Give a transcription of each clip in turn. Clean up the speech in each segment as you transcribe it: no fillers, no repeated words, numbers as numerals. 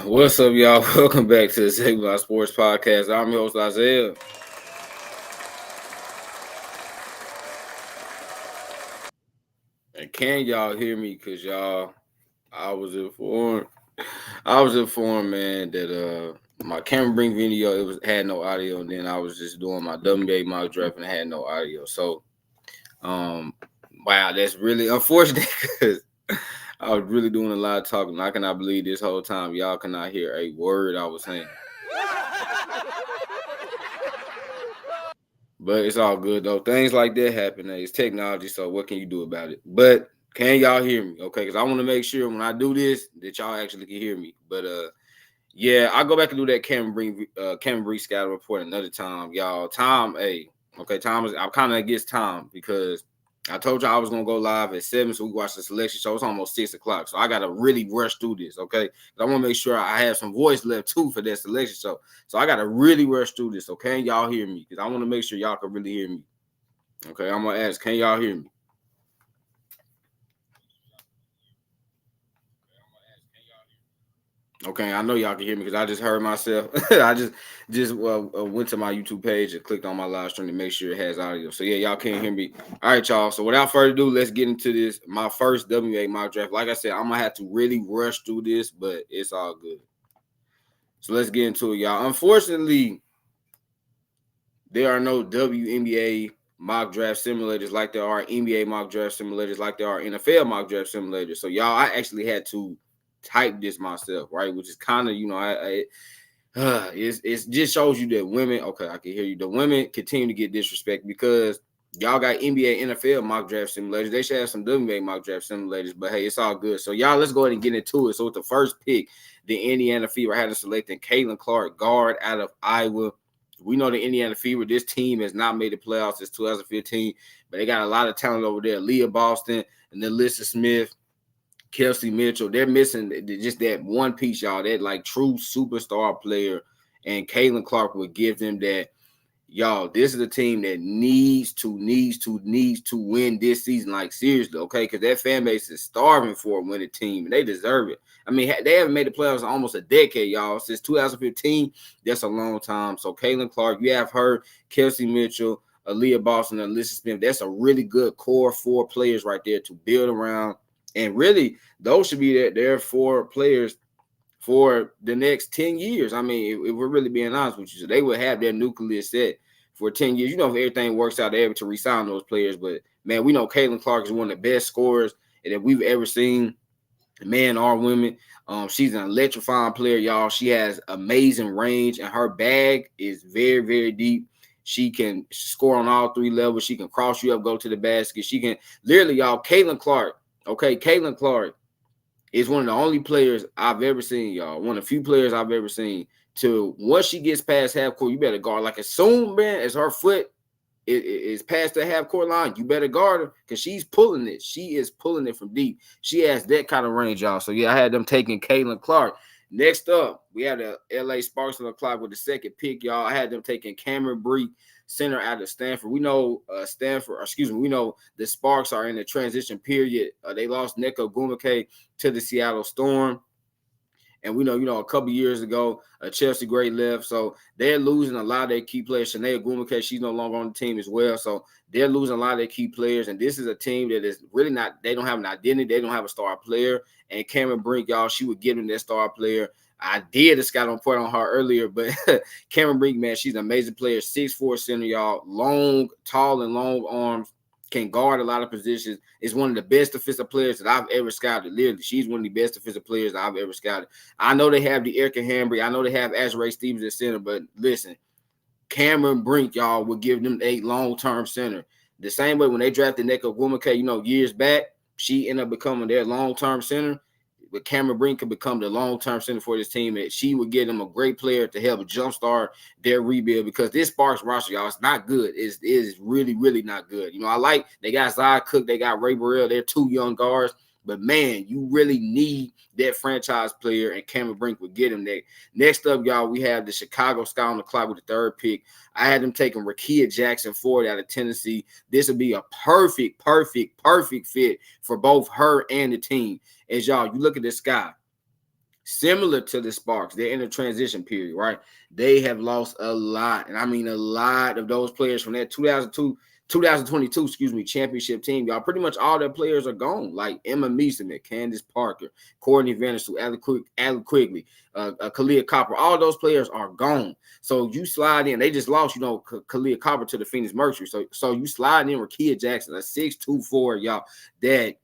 What's up, y'all? Welcome back to the Sigma Sports Podcast. I'm your host, Isaiah. And can y'all hear me? Cause y'all, I was informed. Man, that my camera bring video, had no audio, and then I was just doing my WNBA Mock Draft and it had no audio. So, um, wow, that's really unfortunate because I was really doing a lot of talking. I cannot believe this whole time y'all cannot hear a word I was saying. But it's all good though. Things like that happen. It's technology, so what can you do about it? But can y'all hear me? Okay, because I want to make sure when I do this that y'all actually can hear me. But yeah, I'll go back and do that Cameron Bree scatter report another time, y'all. Time, okay, time is I'm kind of against time because I told y'all I was gonna go live at 7, so we watched the selection show. It's almost 6 o'clock, so I gotta really rush through this, okay? I want to make sure I have some voice left too for that selection show, so I gotta really rush through this. Okay, y'all hear me? Because I want to make sure y'all can really hear me. Okay, I'm gonna ask, can y'all hear me? Okay, I know y'all can hear me because I just heard myself. I just went to my YouTube page and clicked on my live stream to make sure it has audio. So yeah, y'all can't hear me. All right, y'all. So without further ado, let's get into this. My first WNBA mock draft. Like I said, I'm gonna have to really rush through this, but it's all good. So let's get into it, y'all. Unfortunately, there are no WNBA mock draft simulators like there are NBA mock draft simulators, like there are NFL mock draft simulators. So y'all, I actually had to type this myself, right? Which is kind of, it just shows you that women. Okay, I can hear you. The women continue to get disrespected because y'all got NBA, NFL mock draft simulators. They should have some WNBA mock draft simulators, but hey, it's all good. So y'all, let's go ahead and get into it. So with the first pick, the Indiana Fever had to select Caitlin Clark, guard out of Iowa. We know the Indiana Fever. This team has not made the playoffs since 2015, but they got a lot of talent over there. Leah Boston and then Alyssa Smith, Kelsey Mitchell. They're missing just that one piece, y'all. That like true superstar player, and Caitlin Clark would give them that. Y'all, this is a team that needs to win this season. Like seriously, okay? Because that fan base is starving for a winning team, and they deserve it. I mean, they haven't made the playoffs in almost a decade, y'all. Since 2015, that's a long time. So Caitlin Clark, you have her, Kelsey Mitchell, Aaliyah Boston, and Alyssa Smith. That's a really good core 4 players right there to build around. And really, those should be their 4 players for the next 10 years. I mean, if we're really being honest with you, so they would have their nucleus set for 10 years. You know, if everything works out, they're able to re-sign those players. But, man, we know Caitlin Clark is one of the best scorers that we've ever seen, men or women. She's an electrifying player, y'all. She has amazing range, and her bag is very, very deep. She can score on all 3 levels. She can cross you up, go to the basket. She can literally, y'all, Caitlin Clark is one of the only players I've ever seen, y'all. One of the few players I've ever seen. To once she gets past half court, you better guard. Like as soon, man, as her foot is past the half court line, you better guard her because she's pulling it. She is pulling it from deep. She has that kind of range, y'all. So yeah, I had them taking Caitlin Clark. Next up, we have the LA Sparks on the clock with the second pick, y'all. I had them taking Cameron Bree, center out of Stanford. We know we know the Sparks are in the transition period. They lost Neko Gumake to the Seattle Storm. And we know, a couple years ago, Chelsea Gray left. So they're losing a lot of their key players. Shanae Gumake, she's no longer on the team as well. So they're losing a lot of their key players. And this is a team that is really not, they don't have an identity. They don't have a star player. And Cameron Brink, y'all, she would give them that star player. I did a scout report on her earlier, but Cameron Brink, man, she's an amazing player. 6'4" center, y'all. Tall and long arms. Can guard a lot of positions. Is one of the best defensive players that I've ever scouted. Literally, she's one of the best defensive players that I've ever scouted. I know they have the Erica Hambry. I know they have Azrae Stevens at center, but listen, Cameron Brink, y'all, will give them a long-term center. The same way when they drafted Neko Gumake, years back, she ended up becoming their long-term center. But Cameron Brink could become the long-term center for this team, and she would give them a great player to help jumpstart their rebuild because this Sparks roster, y'all, it's not good. It is really, really not good. They got Zai Cook, they got Ray Burrell, they're 2 young guards, but man, you really need that franchise player, and Cameron Brink would get him there. Next up, y'all, we have the Chicago Sky on the clock with the 3rd pick. I had them taking Rakia Jackson Ford out of Tennessee. This would be a perfect fit for both her and the team. As y'all, you look at the Sky. Similar to the Sparks, they're in a transition period, right? They have lost a lot, and I mean a lot of those players from that 2022, championship team. Y'all, pretty much all their players are gone. Like Emma Meeson, Candace Parker, Courtney Vanderstool, Allie Quigley, Kalia Copper. All those players are gone. So you slide in. They just lost, Kalia Copper to the Phoenix Mercury. So you slide in with Kia Jackson, a 6'2" forward, y'all, that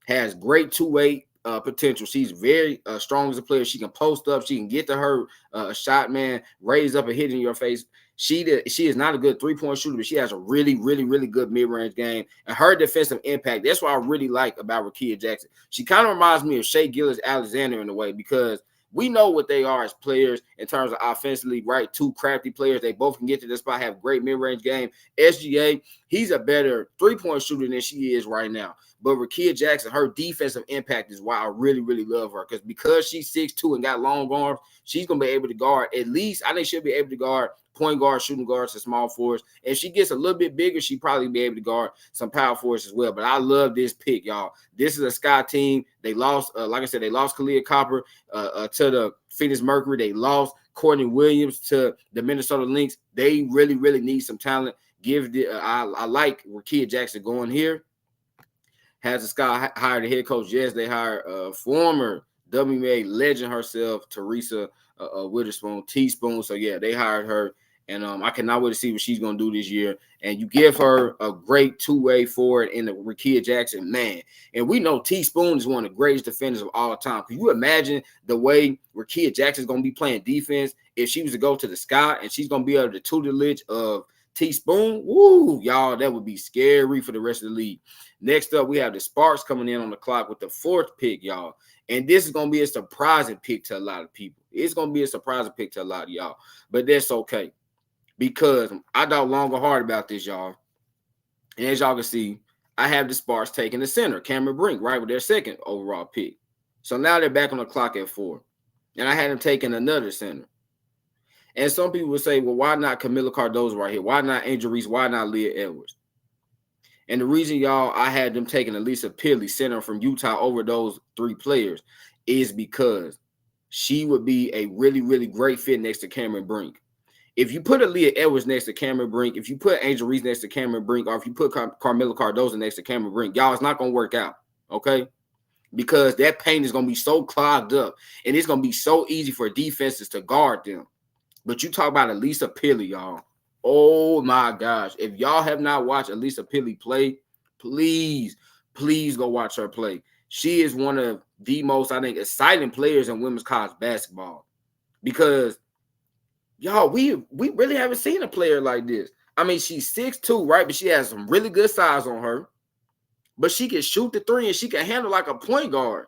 has great two-way potential. She's very strong as a player. She can post up. She can get to her shot, man, raise up and hit in your face. She is not a good three-point shooter, but she has a really, really, really good mid-range game. And her defensive impact, that's what I really like about Rakia Jackson. She kind of reminds me of Shea Gilgeous-Alexander in a way, because we know what they are as players in terms of offensively, right? Two crafty players. They both can get to the spot, have great mid-range game. SGA, he's a better three-point shooter than she is right now. But Rakia Jackson, her defensive impact is why I really, really love her. Because she's 6'2" and got long arms, she's going to be able to guard at least, I think she'll be able to guard point guard, shooting guards, and small forwards. If she gets a little bit bigger, she probably be able to guard some power forwards as well. But I love this pick, y'all. This is a Sky team. They lost, like I said, they lost Kalia Copper to the Phoenix Mercury. They lost Courtney Williams to the Minnesota Lynx. They really, really need some talent. I like Rakia Jackson going here. Has the Sky hired a head coach? Yes, they hired former WNBA legend herself, Teresa Witherspoon, Teaspoon. So, yeah, they hired her. And I cannot wait to see what she's going to do this year. And you give her a great two-way forward in the Rakia Jackson, man. And we know Teaspoon is one of the greatest defenders of all time. Can you imagine the way Rakia Jackson is going to be playing defense if she was to go to the Sky and she's going to be able to tutelage of Teaspoon? Woo, y'all, that would be scary for the rest of the league. Next up, we have the Sparks coming in on the clock with the 4th pick, y'all. And this is going to be a surprising pick to a lot of people. It's going to be a surprising pick to a lot of y'all. But that's okay, because I thought long and hard about this, y'all. And as y'all can see, I have the Sparks taking the center, Cameron Brink, right, with their 2nd overall pick. So now they're back on the clock at 4. And I had them taking another center. And some people would say, well, why not Camila Cardozo right here? Why not Angel Reese? Why not Leah Edwards? And the reason, y'all, I had them taking Elisa Pilley, center from Utah, over those 3 players is because she would be a really, really great fit next to Cameron Brink. If you put Aaliyah Edwards next to Cameron Brink, if you put Angel Reese next to Cameron Brink, or if you put Carmela Cardozo next to Cameron Brink, y'all, it's not going to work out, okay? Because that paint is going to be so clogged up, and it's going to be so easy for defenses to guard them. But you talk about Elisa Pilley, y'all. Oh, my gosh. If y'all have not watched Elisa Pilley play, please go watch her play. She is one of the most, I think, exciting players in women's college basketball. Because, y'all, we really haven't seen a player like this. I mean, she's 6'2", right? But she has some really good size on her. But she can shoot the 3, and she can handle like a point guard.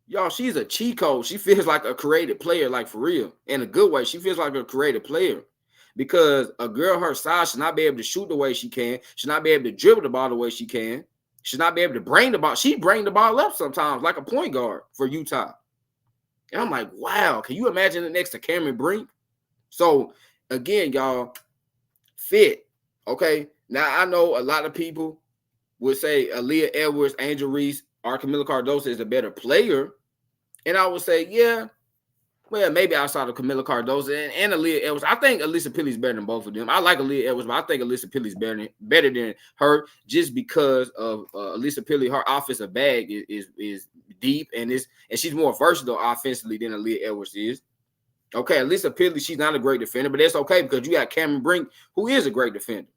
Y'all, she's a cheat code. She feels like a creative player, like for real. In a good way, she feels like a creative player. Because a girl her size should not be able to shoot the way she can. Should not be able to dribble the ball the way she can. Should not be able to bring the ball. She bring the ball up sometimes like a point guard for Utah. And I'm like, wow, can you imagine it next to Cameron Brink? So, again, y'all, fit, okay? Now, I know a lot of people would say Aaliyah Edwards, Angel Reese, or Camila Cardozo is a better player. And I would say, yeah, well, maybe outside of Camila Cardozo and Aaliyah Edwards. I think Elisa Pilley is better than both of them. I like Aaliyah Edwards, but I think Elisa Pilley is better than her just because of Elisa Pilley. Her offensive bag is deep, and she's more versatile offensively than Aaliyah Edwards is. Okay, Elisa Pilley, she's not a great defender, but that's okay because you got Cameron Brink, who is a great defender.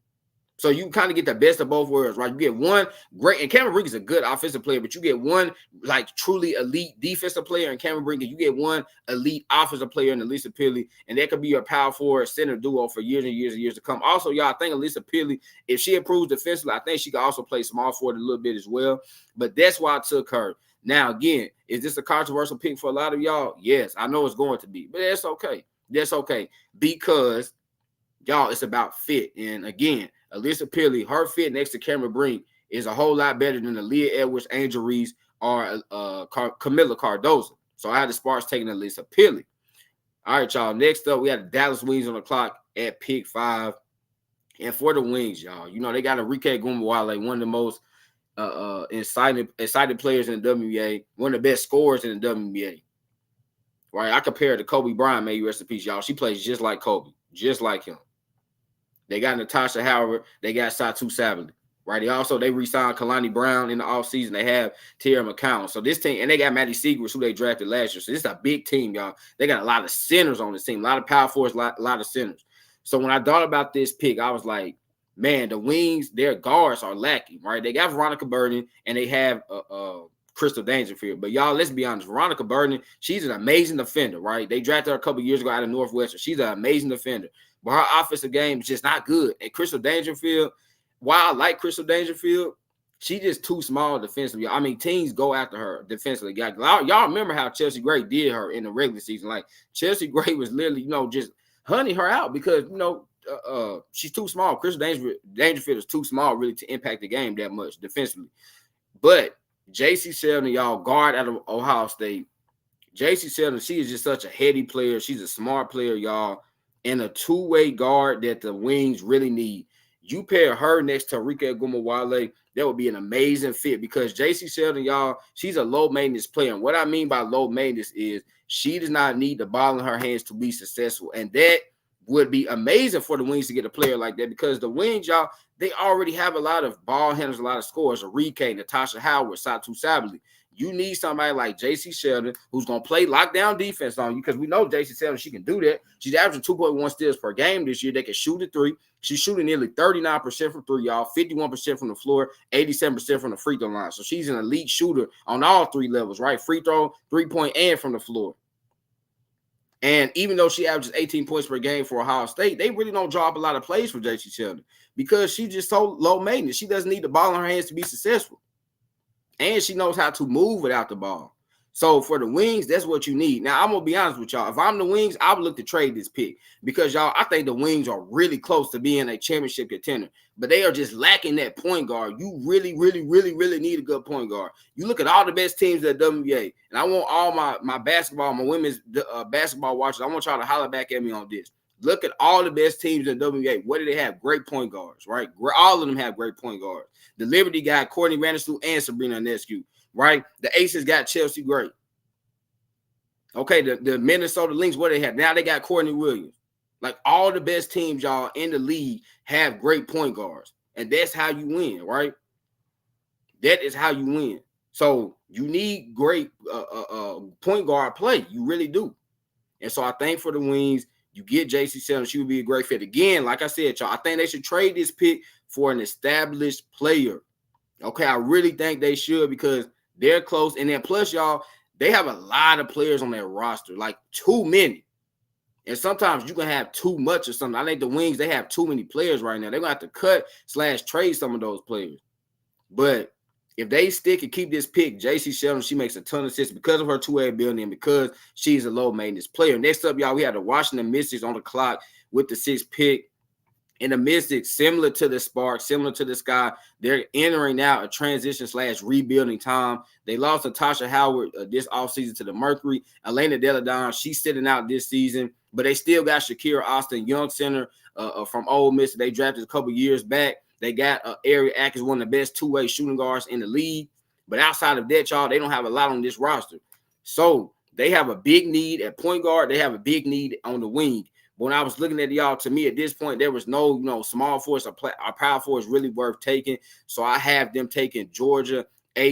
So you kind of get the best of both worlds, right? You get one great, and Cameron Brink is a good offensive player, but you get one like truly elite defensive player in Cameron Brink, and you get one elite offensive player in Elisa Pilley, and that could be your power forward center duo for years and years and years to come. Also, y'all, I think Elisa Pilley, if she improves defensively, I think she could also play small forward a little bit as well. But that's why I took her. Now, again, is this a controversial pick for a lot of y'all? Yes, I know it's going to be, but that's okay. That's okay because, y'all, it's about fit. And again, Elisa Pilley, her fit next to Cameron Brink is a whole lot better than Aaliyah Edwards, Angel Reese, or Camila Cardozo. So I had the Sparks taking Elisa Pilley. All right, y'all. Next up, we had the Dallas Wings on the clock at pick 5. And for the Wings, y'all, you know, they got Enrique Gumawale, one of the most excited players in the WNBA, one of the best scorers in the WNBA. Right, I compare it to Kobe Bryant, may you rest in peace, y'all. She plays just like Kobe, just like him. They got Natasha Howard. They got Satu Sabali. Right. They re-signed Kalani Brown in the offseason. They have Tierra McCown. So this team, and they got Maddie Segrist, who they drafted last year. So this is a big team, y'all. They got a lot of centers on this team, a lot of power forwards, a lot of centers. So when I thought about this pick, I was like, man, the wings, their guards are lacking, right? They got Veronica Burden and they have Crystal Dangerfield. But y'all, let's be honest, Veronica Burden, she's an amazing defender, right? They drafted her a couple years ago out of Northwestern. She's an amazing defender. But her offensive game is just not good. And Crystal Dangerfield, while I like Crystal Dangerfield, she just too small defensively. I mean, teams go after her defensively. Y'all remember how Chelsea Gray did her in the regular season. Like, Chelsea Gray was literally, just hunting her out because, she's too small. Crystal Dangerfield is too small really to impact the game that much defensively. But J.C. Sheldon, y'all, guard out of Ohio State. J.C. Sheldon, she is just such a heady player. She's a smart player, y'all, and a two-way guard that the wings really need. You pair her next to Arike Ogumawale, that would be an amazing fit because J.C. Sheldon, y'all, she's a low-maintenance player. And what I mean by low maintenance is she does not need the ball in her hands to be successful. And that would be amazing for the wings to get a player like that because the wings, y'all, they already have a lot of ball handlers, a lot of scorers. Arike, Natasha Howard, Satu Sabali. You need somebody like J.C. Sheldon who's going to play lockdown defense on you because we know J.C. Sheldon, she can do that. She's averaging 2.1 steals per game this year. They can shoot a three. She's shooting nearly 39% from three, y'all, 51% from the floor, 87% from the free throw line. So she's an elite shooter on all three levels, right? Free throw, three-point, and from the floor. And even though she averages 18 points per game for Ohio State, they really don't draw up a lot of plays for J.C. Sheldon because she's just so low maintenance. She doesn't need the ball in her hands to be successful. And she knows how to move without the ball. So for the wings, that's what you need. Now, I'm going to be honest with y'all. If I'm the wings, I would look to trade this pick because, y'all, I think the wings are really close to being a championship contender. But they are just lacking that point guard. You really, really, really, really need a good point guard. You look at all the best teams at WNBA, and I want all my basketball, my women's basketball watchers, I want y'all to holler back at me on this. Look at all the best teams in WNBA. What do they have? Great point guards, right? All of them have great point guards. The Liberty got Courtney Vandersloot and Sabrina Ionescu, right? The Aces got Chelsea Gray. Okay, the Minnesota Lynx, what do they have? Now they got Courtney Williams. Like all the best teams, y'all, in the league have great point guards. And that's how you win, right? That is how you win. So you need great point guard play. You really do. And so I think for the wings, you get J.C. Sheldon, she would be a great fit. Again, like I said, y'all, I think they should trade this pick for an established player. Okay, I really think they should because they're close. And then plus, y'all, they have a lot of players on their roster, like too many. And sometimes you can have too much or something. I think the wings, they have too many players right now. They're going to have to cut/trade some of those players. But if they stick and keep this pick, J.C. Sheldon, she makes a ton of sense because of her two-way ability and because she's a low-maintenance player. Next up, y'all, we have the Washington Mystics on the clock with the 6th pick. And the Mystics, similar to the Sparks, similar to the Sky, they're entering now a transition/rebuilding time. They lost Natasha Howard this offseason to the Mercury. Elena Deladon, she's sitting out this season, but they still got Shakira Austin, young center from Ole Miss. They drafted a couple years back. They got Ari Atkins, one of the best two-way shooting guards in the league. But outside of that, y'all, they don't have a lot on this roster. So they have a big need at point guard. They have a big need on the wing. But when I was looking at y'all, to me at this point, there was no, small force or power force really worth taking. So I have them taking Georgia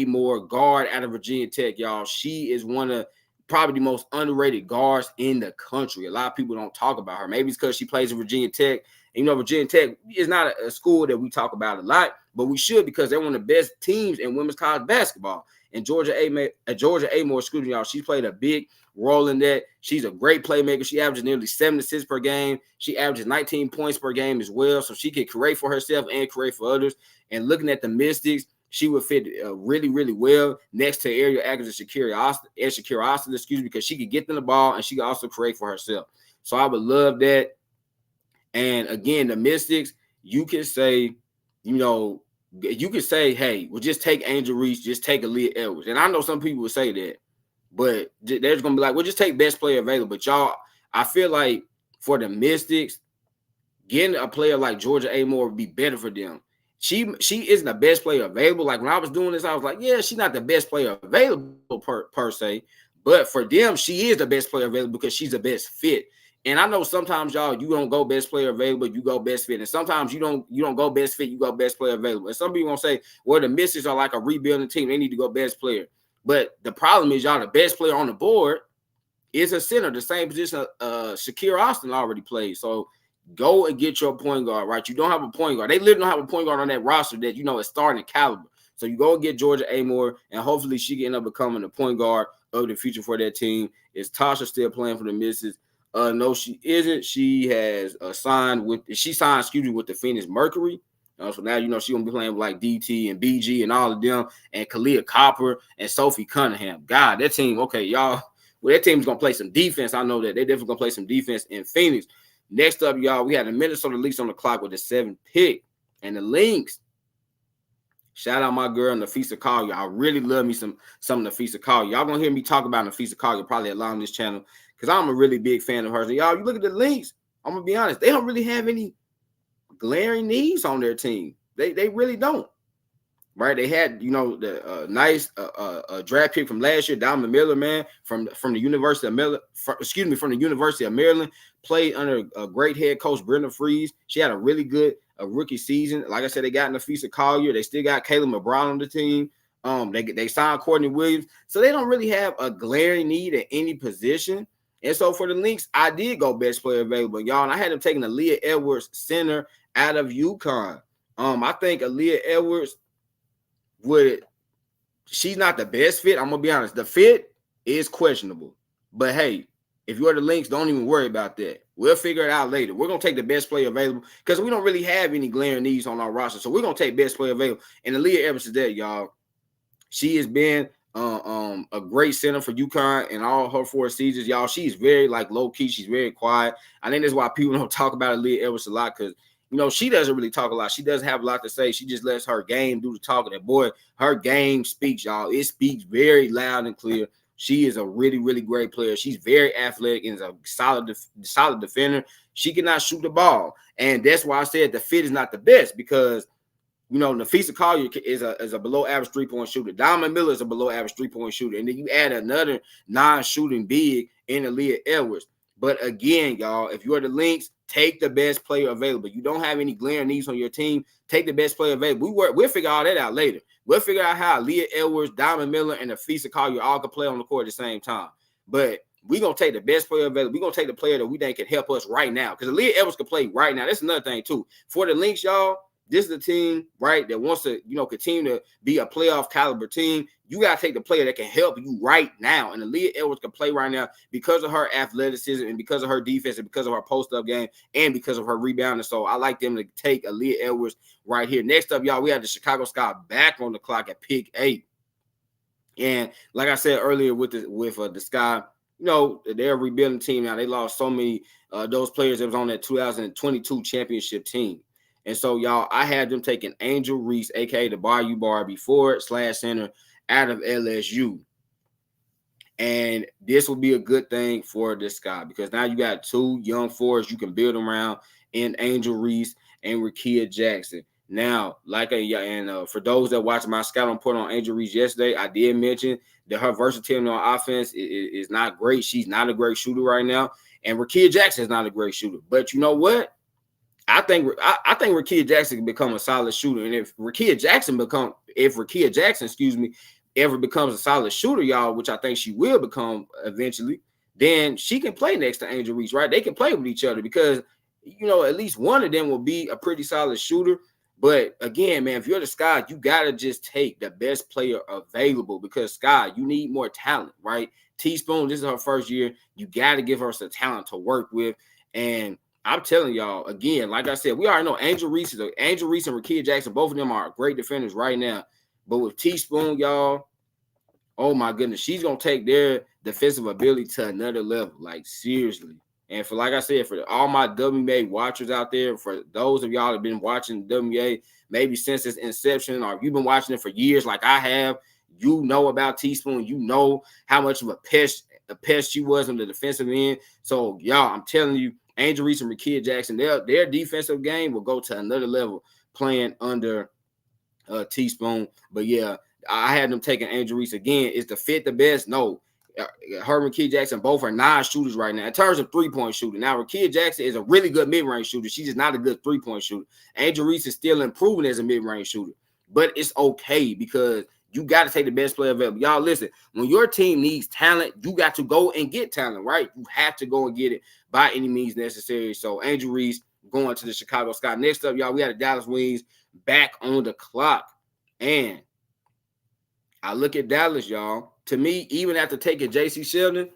Moore, guard out of Virginia Tech, y'all. She is one of probably the most underrated guards in the country. A lot of people don't talk about her. Maybe it's because she plays at Virginia Tech. And, Virginia Tech is not a school that we talk about a lot, but we should because they're one of the best teams in women's college basketball. And Georgia A. Moore, excuse me, y'all, she played a big role in that. She's a great playmaker. She averages nearly 7 assists per game. She averages 19 points per game as well. So she can create for herself and create for others. And looking at the Mystics, she would fit really, really well next to Ariel Atkins and Shakira Austin, because she could get them the ball and she could also create for herself. So I would love that. And again, the Mystics, you can say, hey, well, just take Angel Reese, just take Aaliyah Edwards. And I know some people would say that, but they're going to be like, well, just take best player available. But y'all, I feel like for the Mystics, getting a player like Georgia A. Moore would be better for them. she isn't the best player available. Like when I was doing this, I was like, yeah, she's not the best player available per se, but for them, she is the best player available because she's the best fit. And I know sometimes y'all, you don't go best player available, you go best fit, and sometimes you don't go best fit, you go best player available. And some people gonna say, well, the Misses are like a rebuilding team, they need to go best player. But the problem is, y'all, the best player on the board is a center, the same position Shakira Austin already played. So go and get your point guard, right? You don't have a point guard. They literally don't have a point guard on that roster that is starting caliber. So you go and get Georgia Amore, and hopefully she can end up becoming the point guard of the future for that team. Is Tasha still playing for the Misses? No, she isn't. She has signed with the Phoenix Mercury. So now she's gonna be playing with like DT and BG and all of them, and Kalia Copper and Sophie Cunningham. God, that team, okay, y'all. Well, that team's gonna play some defense. I know that they definitely gonna play some defense in Phoenix. Next up, y'all, we had the Minnesota Lynx on the clock with the 7th pick, and the Lynx. Shout out my girl Nafisa Collier. I really love me some Nafisa Collier. Y'all gonna hear me talk about Nafisa Collier probably a lot on this channel because I'm a really big fan of hers. And y'all, you look at the Lynx. I'm gonna be honest, they don't really have any glaring needs on their team. They really don't. Right, they had the nice draft pick from last year, Diamond Miller, man, from the University of Maryland. From the University of Maryland, played under a great head coach, Brenda Freeze. She had a really good rookie season. Like I said, they got Nafisa Collier. They still got Kayla McBride on the team. They signed Courtney Williams, so they don't really have a glaring need at any position. And so for the Lynx, I did go best player available, y'all, and I had them taking Aaliyah Edwards, center out of UConn. I think Aaliyah Edwards. She's not the best fit. I'm gonna be honest. The fit is questionable, but hey, if you're the Lynx, don't even worry about that. We'll figure it out later. We're gonna take the best player available because we don't really have any glaring needs on our roster, so we're gonna take best player available. And Aaliyah Evans is there, y'all. She has been a great center for UConn in all her 4 seasons, y'all. She's very low key. She's very quiet. I think that's why people don't talk about Aaliyah Evans a lot because. She doesn't really talk a lot. She doesn't have a lot to say. She just lets her game do the talking. And boy, her game speaks, y'all. It speaks very loud and clear. She is a really, really great player. She's very athletic and is a solid defender. She cannot shoot the ball. And that's why I said the fit is not the best because, Nafisa Collier is a below average 3-point shooter. Diamond Miller is a below average 3-point shooter. And then you add another non-shooting big in Aaliyah Edwards. But again, y'all, if you're the Lynx, take the best player available. You don't have any glaring needs on your team. Take the best player available. We'll figure all that out later. We'll figure out how Leah Edwards, Diamond Miller, and Nafisa Collier all can play on the court at the same time. But we're going to take the best player available. We're going to take the player that we think can help us right now. Because Leah Edwards can play right now. That's another thing, too. For the Lynx, y'all, this is a team, right, that wants to, continue to be a playoff caliber team. You got to take the player that can help you right now. And Aaliyah Edwards can play right now because of her athleticism and because of her defense and because of her post-up game and because of her rebounding. So I like them to take Aaliyah Edwards right here. Next up, y'all, we have the Chicago Sky back on the clock at pick 8. And like I said earlier with the Sky, they're a rebuilding team now. They lost so many those players that was on that 2022 championship team. And so, y'all, I had them taking Angel Reese, a.k.a. the Bayou Barbie, forward/center out of LSU. And this will be a good thing for this guy because now you got 2 young forwards you can build around in Angel Reese and Rakia Jackson. Now, for those that watched my scout report on Angel Reese yesterday, I did mention that her versatility on offense is not great. She's not a great shooter right now. And Rakia Jackson is not a great shooter. But you know what? I think Rakia Jackson can become a solid shooter. And if Rakia Jackson, ever becomes a solid shooter, y'all, which I think she will become eventually, then she can play next to Angel Reese, right? They can play with each other because, at least one of them will be a pretty solid shooter. But again, man, if you're the Sky, you got to just take the best player available because Sky, you need more talent, right? Teaspoon, this is her first year. You got to give her some talent to work with. And I'm telling y'all, again, like I said, we already know Angel Reese and Rakia Jackson, both of them are great defenders right now. But with Teaspoon, y'all, oh my goodness, she's going to take their defensive ability to another level, like seriously. And for all my WNBA watchers out there, for those of y'all that have been watching WNBA maybe since its inception, or if you've been watching it for years like I have, you know about Teaspoon. You know how much of a pest she was on the defensive end. So, y'all, I'm telling you, Angel Reese and Rakia Jackson, their defensive game will go to another level. playing under Teaspoon. But yeah, I had them taking Angel Reese again. Is the fit the best? No. Her and Rakia Jackson both are non-shooters right now in terms of three-point shooting. Now, Rakia Jackson is a really good mid-range shooter. She's just not a good three-point shooter. Angel Reese is still improving as a mid-range shooter, but it's okay because you got to take the best player available. Y'all, listen, when your team needs talent, you got to go and get talent, right? You have to go and get it by any means necessary. So, Angel Reese going to the Chicago Sky. Next up, y'all, we had the Dallas Wings back on the clock. And I look at Dallas, y'all. To me, even after taking J.C. Sheldon,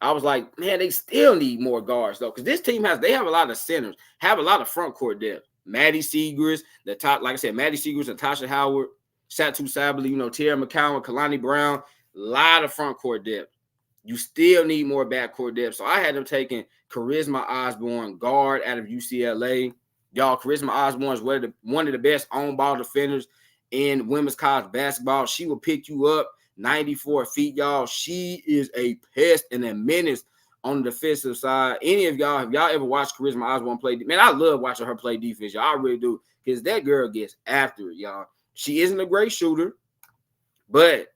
I was like, man, they still need more guards, though. Because this team they have a lot of centers, have a lot of front court depth. Maddie Seegers, like I said, Maddie Seegers, Natasha Howard, Satu Sabali, Tierra McCowan, Kalani Brown, a lot of front court depth. You still need more backcourt depth. So I had them taking Charisma Osborne, guard out of UCLA. Y'all, Charisma Osborne is one of the best on-ball defenders in women's college basketball. She will pick you up 94 feet, y'all. She is a pest and a menace on the defensive side. Any of y'all, have y'all ever watched Charisma Osborne play? Man, I love watching her play defense, y'all. I really do, because that girl gets after it, y'all. She isn't a great shooter, but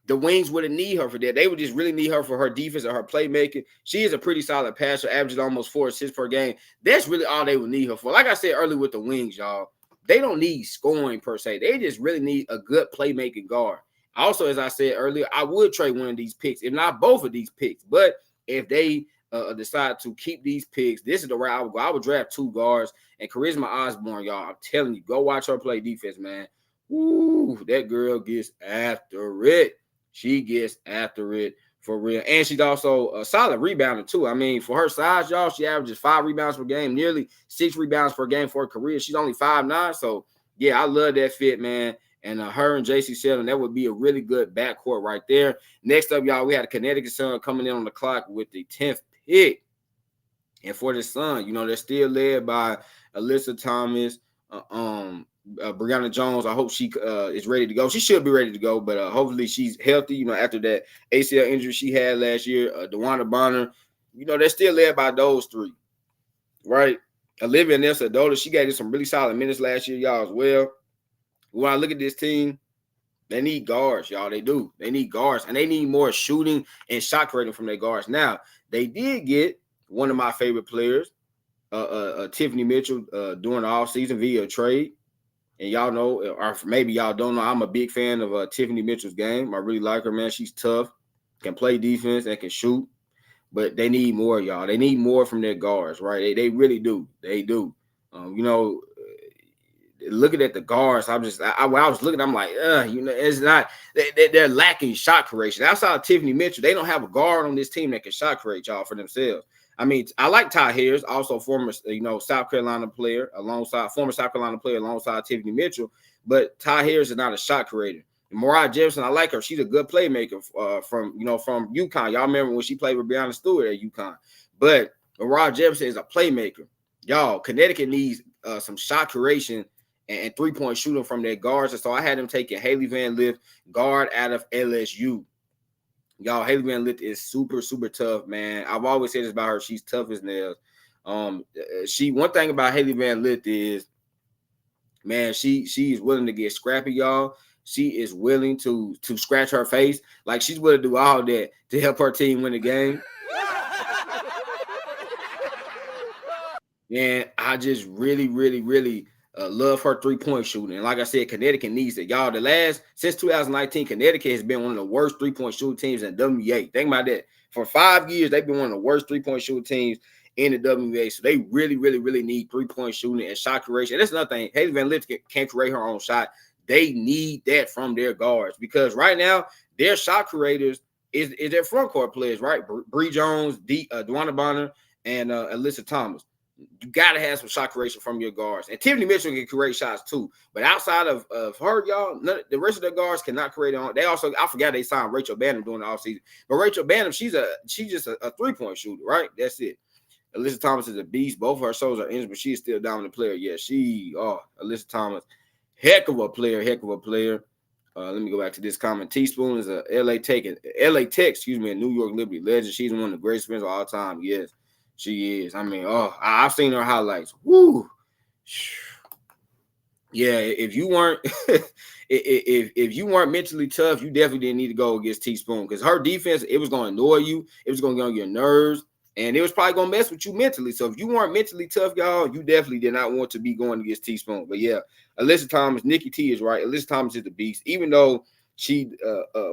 the Wings wouldn't need her for that. They would just really need her for her defense and her playmaking. She is a pretty solid passer, averaging almost 4 assists per game. That's really all they would need her for. Like I said earlier with the Wings, y'all, they don't need scoring per se. They just really need a good playmaking guard. Also, as I said earlier, I would trade one of these picks, if not both of these picks. But if they decide to keep these picks, this is the route I would go. I would draft 2 guards. And Charisma Osborne, y'all, I'm telling you, go watch her play defense, man. Ooh, that girl gets after it. She gets after it for real. And she's also a solid rebounder, too. I mean, for her size, y'all, she averages 5 rebounds per game, nearly 6 rebounds per game for her career. She's only 5'9". So, yeah, I love that fit, man. And her and J.C. Sheldon, that would be a really good backcourt right there. Next up, y'all, we had a Connecticut Sun coming in on the clock with the 10th pick. And for the Sun, they're still led by Alyssa Thomas, Brianna Jones. I hope she is ready to go. She should be ready to go, but hopefully she's healthy, after that ACL injury she had last year. DeWanda Bonner, they're still led by those 3, right? Olivia Nelson-Adola, she got some really solid minutes last year, y'all, as well. When I look at this team, they need guards, y'all. They do. They need guards, and they need more shooting and shot creating from their guards. Now, they did get one of my favorite players, Tiffany Mitchell, during the offseason via trade. And y'all know, or maybe y'all don't know, I'm a big fan of Tiffany Mitchell's game. I really like her, man. She's tough, can play defense, and can shoot. But they need more, y'all. They need more from their guards, right? They really do. They do. Looking at the guards, when I was looking, I'm like, it's not. They're lacking shot creation. Outside of Tiffany Mitchell, they don't have a guard on this team that can shot create, y'all, for themselves. I mean, I like Ty Harris, also former, South Carolina player alongside Tiffany Mitchell, but Ty Harris is not a shot creator. Mariah Jefferson, I like her. She's a good playmaker from UConn. Y'all remember when she played with Breanna Stewart at UConn. But Mariah Jefferson is a playmaker. Y'all, Connecticut needs some shot creation and three-point shooting from their guards. And so I had them taking Haley Van Lith, guard out of LSU. Y'all, Haley Van Lith is super, super tough, man. I've always said this about her. She's tough as nails. One thing about Haley Van Lith is, man, she is willing to get scrappy, y'all. She is willing to scratch her face. Like, she's willing to do all that to help her team win the game. And I just really, really, really love her three-point shooting. And like I said, Connecticut needs it. Y'all, since 2019, Connecticut has been one of the worst three-point shooting teams in the WNBA. Think about that. For 5 years, they've been one of the worst three-point shooting teams in the WNBA. So they really, really, really need three-point shooting and shot creation. And that's another thing. Haley Van Lith can't create her own shot. They need that from their guards because right now, their shot creators is their front court players, right? Bree Jones, DeWanda Bonner, and Alyssa Thomas. You got to have some shot creation from your guards. And Tiffany Mitchell can create shots too. But outside of her, y'all, the rest of their guards cannot create on. They also, I forgot they signed Rachel Banham during the offseason. But Rachel Banham, she's just a three-point shooter, right? That's it. Alyssa Thomas is a beast. Both of her shows are injured, but she's still a dominant player. Yeah, Alyssa Thomas, heck of a player. Let me go back to this comment. Teaspoon is a LA Tech, and New York Liberty legend. She's one of the greatest fans of all time. Yes. She is. I mean, I've seen her highlights. Woo. Yeah, if you weren't if you weren't mentally tough, you definitely didn't need to go against Teaspoon because her defense, it was going to annoy you, it was going to get on your nerves, and it was probably going to mess with you mentally. So if you weren't mentally tough, y'all, you definitely did not want to be going against Teaspoon. But yeah, Alyssa Thomas, Nikki T is right. Alyssa Thomas is the beast. Even though she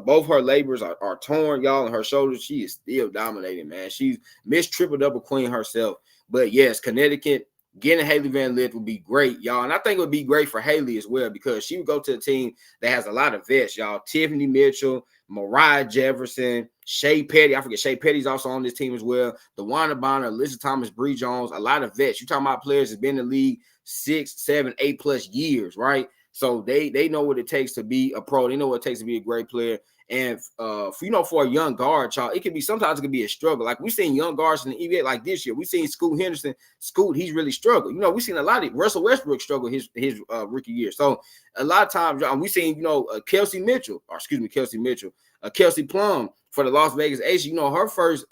both her labors are torn, y'all, and her shoulders, she is still dominating, man. She's Miss Triple Double Queen herself. But yes, Connecticut. Getting Haley Van Lith would be great, y'all. And I think it would be great for Haley as well because she would go to a team that has a lot of vets, y'all. Tiffany Mitchell, Mariah Jefferson, Shea Petty. I forget Shea Petty's also on this team as well. DeWanda Bonner, Alyssa Thomas, Bree Jones, a lot of vets. You're talking about players that's been in the league 6, 7, 8+ years, right? So they know what it takes to be a pro. They know what it takes to be a great player. And for a young guard, y'all, it could be a struggle. Like we've seen young guards in the NBA like this year. We've seen Scoot Henderson. Scoot, he's really struggled. We've seen a lot of Russell Westbrook struggle his rookie year. So a lot of times, we've seen, Kelsey Plum for the Las Vegas Aces. Her first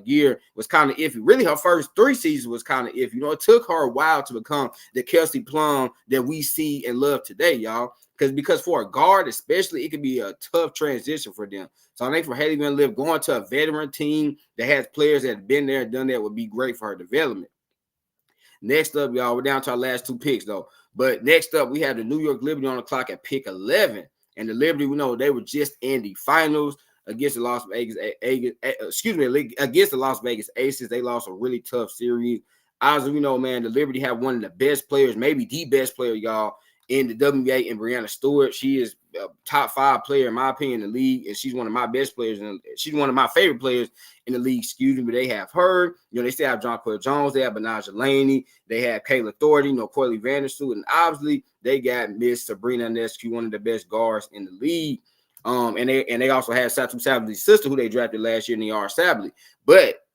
year was kind of iffy. Really, her first 3 seasons was kind of iffy. It took her a while to become the Kelsey Plum that we see and love today, y'all. Because for a guard, especially, it could be a tough transition for them. So I think for Haley Van Lith, going to a veteran team that has players that have been there and done that would be great for her development. Next up, y'all, we're down to our last 2 picks, though. But next up, we have the New York Liberty on the clock at pick 11. And the Liberty, we know they were just in the finals against the Las Vegas Aces. They lost a really tough series. Obviously, we know, man, the Liberty have one of the best players, maybe the best player, y'all, in the WNBA, and Breanna Stewart. She is a top 5 player, in my opinion, in the league, and she's one of my best players, and she's one of my favorite players in the league, but they have her. They still have Jonquel Jones, they have Benaja Laney, they have Kayla Thornton, Corley Vandersloot, and obviously they got Miss Sabrina Ionescu, one of the best guards in the league. And they also had Satu Sabley's sister, who they drafted last year, Niara Sabley. But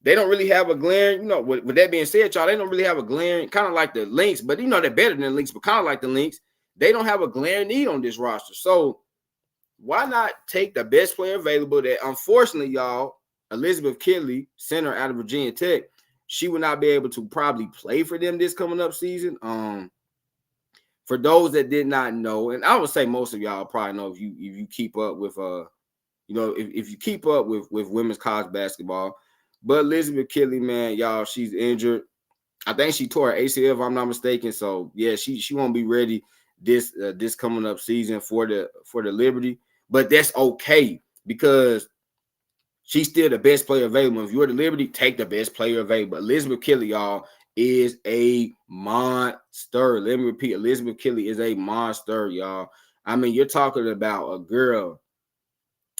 they don't really have a glaring, with that being said, y'all, they don't really have a glaring, kind of like the Lynx, but they're better than the Lynx, but kind of like the Lynx, they don't have a glaring need on this roster. So why not take the best player available that, unfortunately, y'all, Elizabeth Kitley, center out of Virginia Tech, she will not be able to probably play for them this coming up season. For those that did not know, and I would say most of y'all probably know if you keep up with if you keep up with women's college basketball. But Elizabeth Kitley, man, y'all, she's injured. I think she tore her ACL, if I'm not mistaken. So yeah, she won't be ready this coming up season for the Liberty. But that's okay because she's still the best player available. If you're the Liberty, take the best player available. Elizabeth Kitley, y'all, is a monster. Let me repeat, Elizabeth Kitley is a monster, y'all. I mean, you're talking about a girl.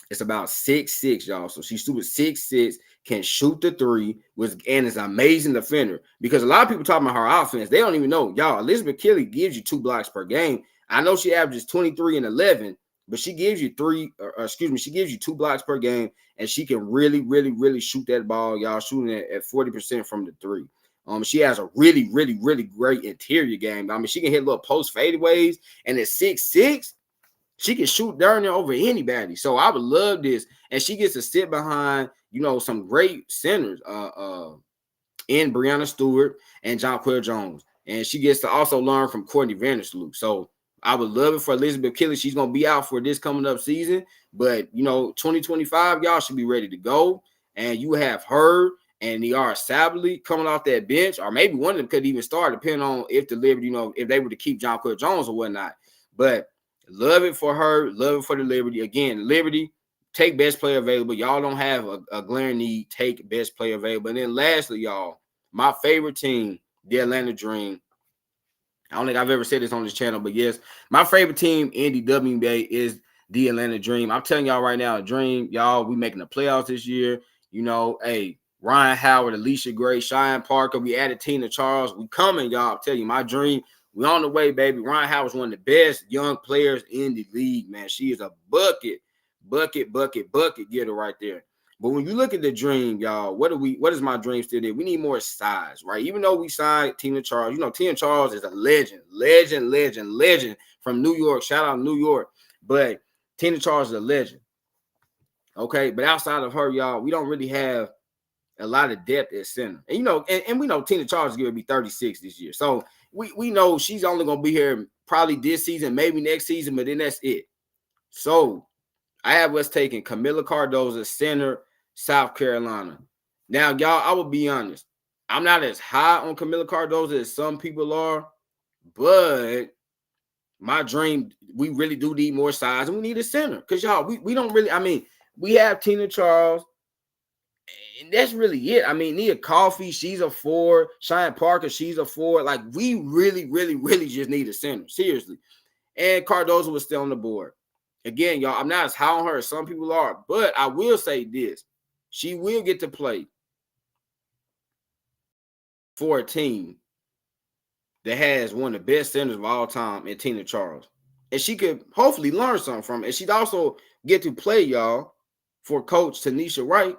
It's about 6'6", y'all. So she's super 6'6", can shoot the 3, and is an amazing defender. Because a lot of people talking about her offense, they don't even know. Y'all, Elizabeth Kitley gives you 2 blocks per game. I know she averages 23 and 11, but she gives you 2 blocks per game, and she can really, really, really shoot that ball, y'all, shooting at 40% from the 3. She has a really, really, really great interior game. I mean, she can hit little post fadeaways, and at 6'6", she can shoot darn near over anybody. So I would love this. And she gets to sit behind, some great centers in Breanna Stewart and Jonquel Jones. And she gets to also learn from Courtney Vandersloot. So I would love it for Elizabeth Kitley. She's going to be out for this coming up season. But, 2025, y'all should be ready to go. And you have her and Niara Sabley coming off that bench. Or maybe one of them could even start, depending on if the Liberty, if they were to keep Jonquel Jones or whatnot. But love it for her. Love it for the Liberty. Again, Liberty, take best player available. Y'all don't have a glaring need. Take best player available. And then lastly, y'all, my favorite team, the Atlanta Dream. I don't think I've ever said this on this channel, but yes, my favorite team in the WNBA is the Atlanta Dream. I'm telling y'all right now, Dream, y'all, we making the playoffs this year. Hey, Ryan Howard, Alicia Gray, Cheyenne Parker. We added Tina Charles. We coming, y'all. I'm telling you, my Dream. We on the way, baby. Ryan Howard's one of the best young players in the league, man. She is a bucket getter right there. But when you look at the Dream, y'all, what is my Dream still there? We need more size, right? Even though we signed Tina Charles, Tina Charles is a legend from New York. Shout out New York. But Tina Charles is a legend. Okay, but outside of her, y'all, we don't really have a lot of depth at center. And and we know Tina Charles is going to be 36 this year. So we know she's only gonna be here probably this season, maybe next season, but then that's it. So I have us taking Camila Cardozo, center, South Carolina. Now, y'all, I will be honest. I'm not as high on Camila Cardozo as some people are, but my dream, we really do need more size, and we need a center. Because, y'all, we don't really, I mean, we have Tina Charles, and that's really it. I mean, Nia Coffey, she's a 4. Cheyenne Parker, she's a 4. Like, we really, really, really just need a center. Seriously. And Cardozo was still on the board. Again, y'all, I'm not as high on her as some people are, but I will say this. She will get to play for a team that has one of the best centers of all time in Tina Charles. And she could hopefully learn something from it. And she'd also get to play, y'all, for Coach Tanisha Wright,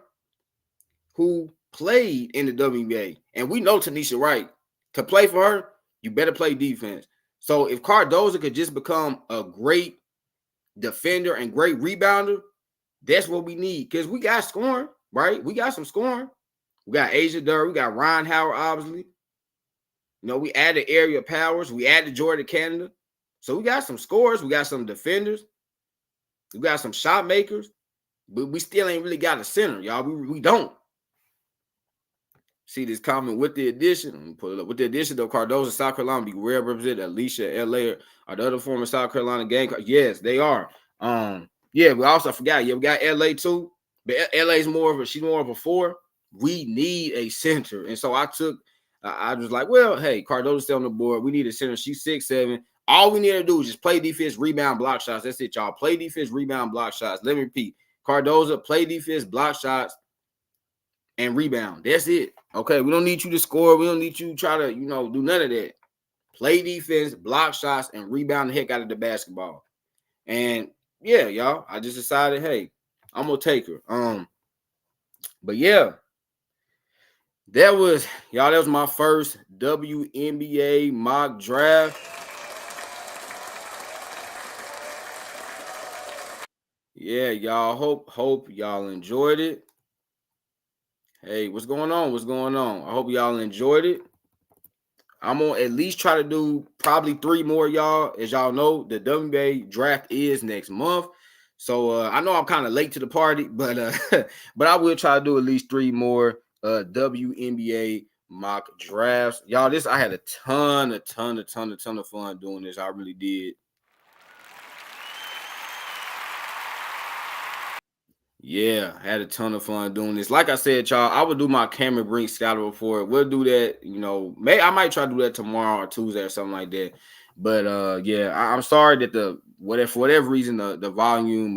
who played in the WNBA. And we know Tanisha Wright, to play for her, you better play defense. So if Cardozo could just become a great defender and great rebounder, that's what we need. Because we got scoring, right? We got some scoring. We got Asia Durr. We got Ryan Howard, obviously. You know, we added Area Powers. We added Jordan Canada. So we got some scorers. We got some defenders. We got some shot makers. But we still ain't really got a center, y'all. We don't. See this comment with the addition. Let me pull it up. With the addition of Cardozo, South Carolina be well represented. Alicia, LA are the other former South Carolina game. Yes, they are. Yeah, we also forgot. Yeah, we got LA too. But LA's she's more of a 4. We need a center. And so I was like, well, hey, Cardozo's still on the board. We need a center. She's 6'7". All we need to do is just play defense, rebound, block shots. That's it, y'all. Play defense, rebound, block shots. Let me repeat. Cardozo, play defense, block shots, and rebound. That's it. Okay, we don't need you to score. We don't need you to try to, do none of that. Play defense, block shots, and rebound the heck out of the basketball. And yeah, y'all, I just decided, hey, I'm gonna take her. But yeah, that was my first WNBA mock draft. Yeah, y'all. Hope y'all enjoyed it. Hey, what's going on? I hope y'all enjoyed it. I'm gonna at least try to do probably 3 more, y'all. As y'all know, the WNBA draft is next month. So I know I'm kind of late to the party, but but I will try to do at least 3 more WNBA mock drafts. Y'all, I had a ton of fun doing this. I really did. Yeah, I had a ton of fun doing this. Like I said, y'all, I would do my Cameron Brink scouter report. We'll do that, maybe I might try to do that tomorrow or Tuesday or something like that. But yeah, I'm sorry that for whatever reason the volume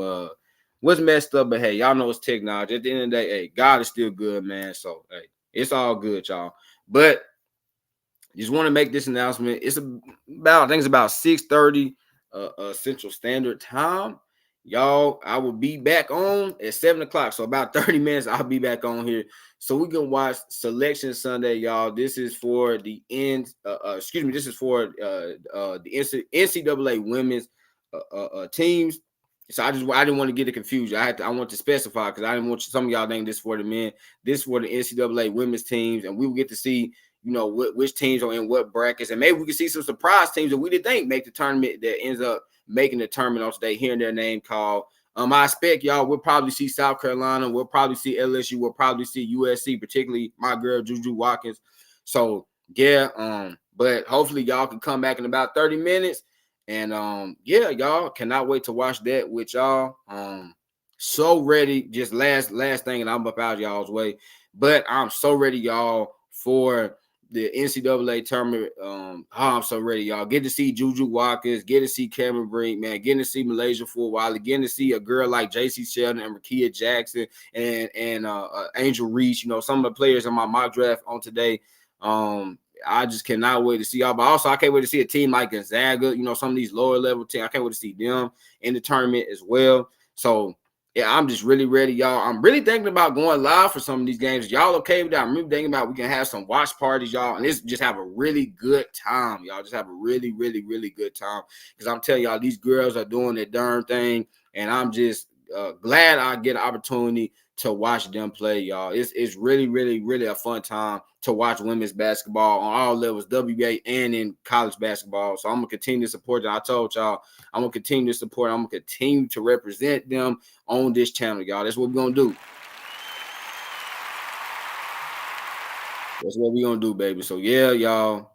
was messed up. But hey, y'all know it's technology. At the end of the day, hey, God is still good, man. So hey, it's all good, y'all. But just want to make this announcement. It's about 6:30 Central Standard Time. Y'all, I will be back on at 7 o'clock. So about 30 minutes, I'll be back on here. So we can watch Selection Sunday, y'all. This is for the this is for the NCAA women's teams. So I didn't want to get it confused. I want to specify because I didn't want some of y'all think this for the men. This for the NCAA women's teams, and we will get to see which teams are in what brackets, and maybe we can see some surprise teams that we didn't think make the tournament that ends up making the tournament on today, hearing their name called. I expect y'all we'll probably see South Carolina, we'll probably see LSU, we'll probably see USC, particularly my girl Juju Watkins. So yeah, but hopefully y'all can come back in about 30 minutes. And yeah, y'all cannot wait to watch that with y'all. So ready. Just last thing, and I'm up out y'all's way. But I'm so ready, y'all, for the NCAA tournament. I'm so ready, y'all. Get to see Juju Watkins, get to see Cameron Brink, man, getting to see Malaysia for a while, getting to see a girl like JC Sheldon and Rakia Jackson and Angel Reese, some of the players in my mock draft on today. I just cannot wait to see y'all. But also, I can't wait to see a team like Gonzaga, some of these lower level teams. I can't wait to see them in the tournament as well. So yeah, I'm just really ready, y'all. I'm really thinking about going live for some of these games. Y'all okay with that? I'm really thinking about we can have some watch parties, y'all, and just have a really good time, y'all. Just have a really, really, really good time. Because I'm telling y'all, these girls are doing their darn thing, and I'm just glad I get an opportunity to watch them play, y'all. It's really, really, really a fun time to watch women's basketball on all levels, WNBA and in college basketball. So I'm gonna continue to support them. I told y'all I'm gonna continue to support. I'm gonna continue to represent them on this channel, y'all. That's what we're gonna do. That's what we're gonna do, baby. So yeah, y'all.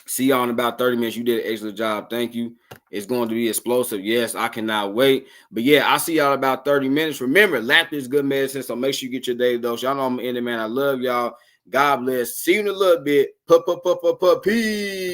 See y'all in about 30 minutes. You did an excellent job. Thank you. It's going to be explosive. Yes, I cannot wait. But yeah, I'll see y'all in about 30 minutes. Remember, laughter is good medicine. So make sure you get your daily dose. Y'all know I'm in it, man. I love y'all. God bless. See you in a little bit. Peace.